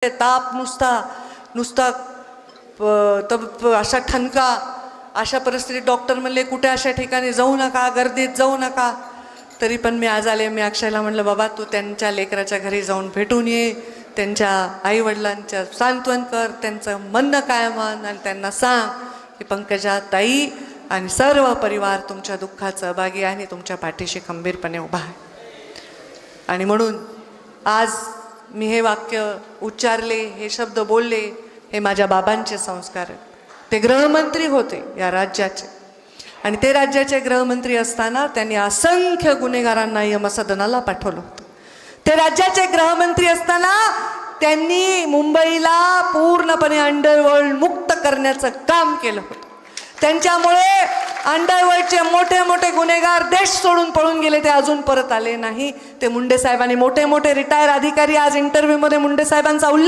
ताप नुसता नुसता अशा ठणका, अशा परिस्थितीत डॉक्टर म्हणले कुठे अशा ठिकाणी जाऊ नका, गर्दीत जाऊ नका. तरी पण मी आज आले. मी अक्षयला म्हणलं, बाबा तू त्यांच्या लेकराच्या घरी जाऊन भेटून ये, त्यांच्या आईवडिलांच्या सांत्वन कर, त्यांचं म्हणणं काय म्हण आणि त्यांना सांग की पंकजा ताई आणि सर्व परिवार तुमच्या दुःखात सहभागी आहे आणि तुमच्या पाठीशी खंबीरपणे उभा आहे. आणि म्हणून आज मी हे वाक्य उच्चारले, हे शब्द बोलले, हे माझ्या बाबांचे संस्कार आहेत. ते गृहमंत्री होते या राज्याचे आणि ते राज्याचे गृहमंत्री असताना त्यांनी असंख्य गुन्हेगारांना यमसदनाला पाठवलं होतं. ते राज्याचे गृहमंत्री असताना त्यांनी मुंबईला पूर्णपणे अंडरवर्ल्ड मुक्त करण्याचं काम केलं होतं. त्यांच्यामुळे अंडरवर्ल्डचे मोठे मोठे गुन्हेगार देश सोडून पळून गेले, ते अजून परत आले नाही. ते मुंडे साहेबांनी, मोठे मोठे रिटायर अधिकारी आज इंटरव्ह्यूमध्ये मुंडे साहेबांचा उल्लेख